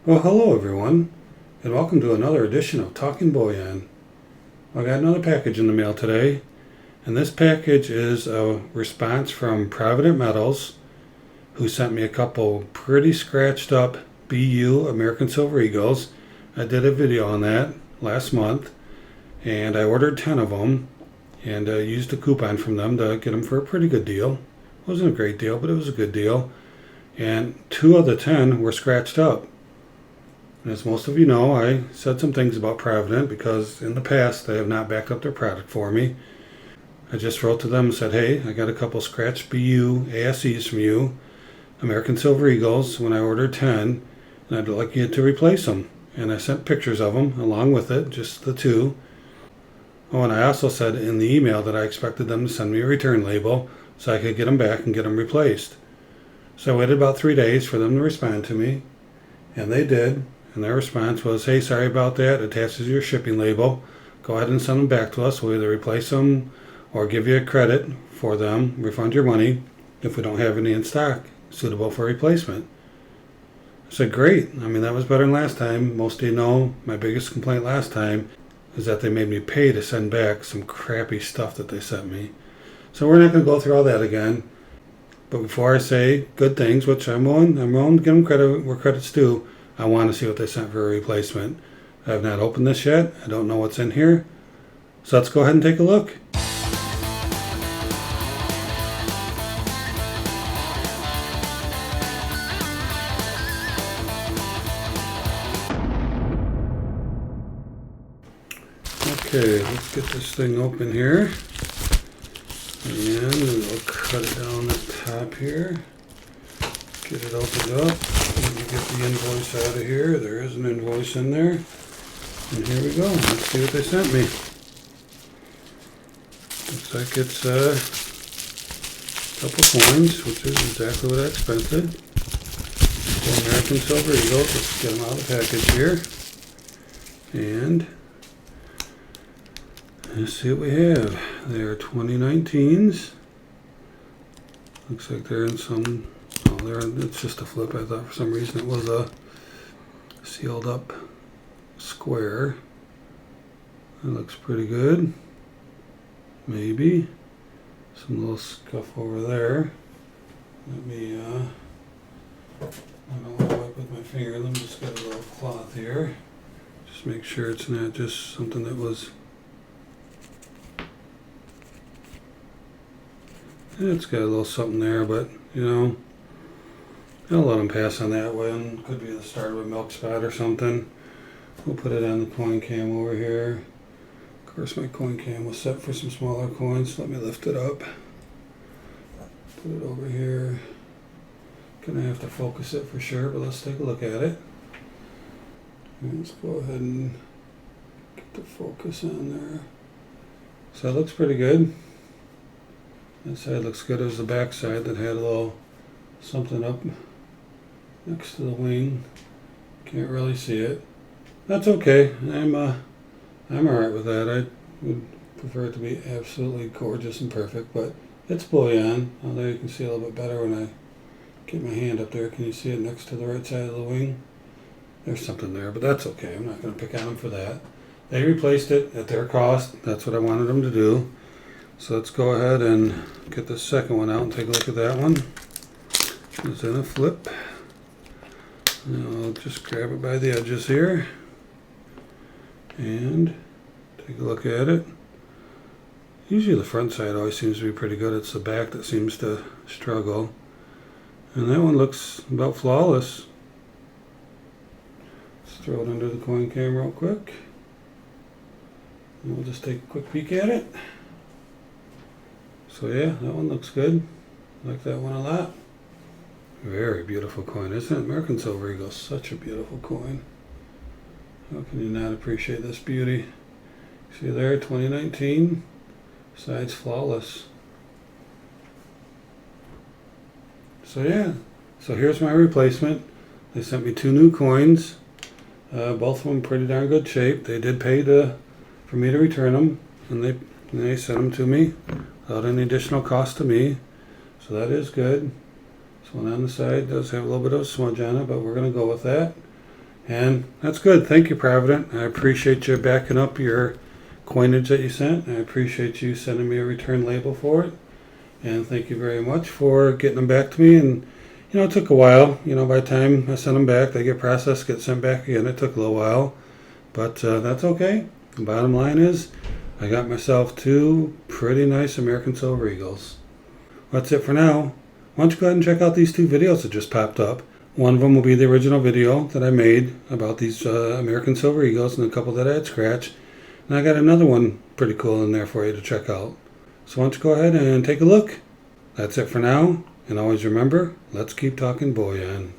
Well, hello everyone, and welcome to another edition of Talking Bullion. I got another package in the mail today, and this package is a response from Provident Metals, who sent me a couple pretty scratched up BU American Silver Eagles. I did a video on that last month, and I ordered 10 of them, and used a coupon from them to get them for a pretty good deal. It wasn't a great deal, but it was a good deal. And 2 of the 10 were scratched up. As most of you know, I said some things about Provident because in the past they have not backed up their product for me. I just wrote to them and said, hey, I got a couple scratched BU ASEs from you, American Silver Eagles, when I ordered 10, and I'd like you to replace them. And I sent pictures of them along with it, just the 2. Oh, and I also said in the email that I expected them to send me a return label so I could get them back and get them replaced. So I waited about 3 days for them to respond to me, and they did. And their response was, hey, sorry about that. Attaches your shipping label. Go ahead and send them back to us. We'll either replace them or give you a credit for them, refund your money if we don't have any in stock suitable for replacement. I said, great. I mean, that was better than last time. Most of you know my biggest complaint last time is that they made me pay to send back some crappy stuff that they sent me. So we're not going to go through all that again. But before I say good things, which I'm willing to give them credit where credit's due, I want to see what they sent for a replacement. I have not opened this yet. I don't know what's in here. So let's go ahead and take a look. Okay, let's get this thing open here. And we'll cut it down the top here. Get it opened up. Let me get the invoice out of here. There is an invoice in there. And here we go. Let's see what they sent me. Looks like it's a couple coins, which is exactly what I expected. The American Silver Eagles. Let's get them out of the package here. And let's see what we have. They are 2019s. Looks like they're in some... it's just a flip. I thought for some reason it was a sealed up square. That looks pretty good. Maybe. Some little scuff over there. Let me, I don't want to wipe with my finger. Let me just get a little cloth here. Just make sure it's not just something that was... It's got a little something there, but, you know, I'll let them pass on that one. Could be the start of a milk spot or something. We'll put it on the coin cam over here. Of course, my coin cam was set for some smaller coins. Let me lift it up. Put it over here. Gonna have to focus it for sure, but let's take a look at it. Let's go ahead and get the focus on there. So it looks pretty good. That side looks good as the back side that had a little something up next to the wing. Can't really see it. That's okay. I'm alright with that. I would prefer it to be absolutely gorgeous and perfect, but it's bullion. Although you can see a little bit better when I get my hand up there. Can you see it next to the right side of the wing? There's something there, but that's okay. I'm not going to pick on them for that. They replaced it at their cost. That's what I wanted them to do. So let's go ahead and get the second one out and take a look at that one. It's in a flip. I'll just grab it by the edges here and take a look at it. Usually the front side always seems to be pretty good. It's the back that seems to struggle. And that one looks about flawless. Let's throw it under the coin cam real quick. And we'll just take a quick peek at it. So yeah, that one looks good. Like that one a lot. Very beautiful coin, isn't it? American Silver Eagle, such a beautiful coin. How can you not appreciate this beauty? See there, 2019, sides flawless. So yeah, so here's my replacement. They sent me 2 new coins. Both of them pretty darn good shape. They did pay for me to return them, and they sent them to me without any additional cost to me. So that is good. This one on the side does have a little bit of a smudge on it, but we're going to go with that. And that's good. Thank you, Provident. I appreciate you backing up your coinage that you sent. I appreciate you sending me a return label for it. And thank you very much for getting them back to me. And, it took a while. By the time I sent them back, they get processed, get sent back again. It took a little while. But that's okay. The bottom line is I got myself 2 pretty nice American Silver Eagles. That's it for now. Why don't you go ahead and check out these 2 videos that just popped up. One of them will be the original video that I made about these American Silver Eagles and a couple that I had scratched. And I got another one pretty cool in there for you to check out. So why don't you go ahead and take a look. That's it for now. And always remember, let's keep talking bullion.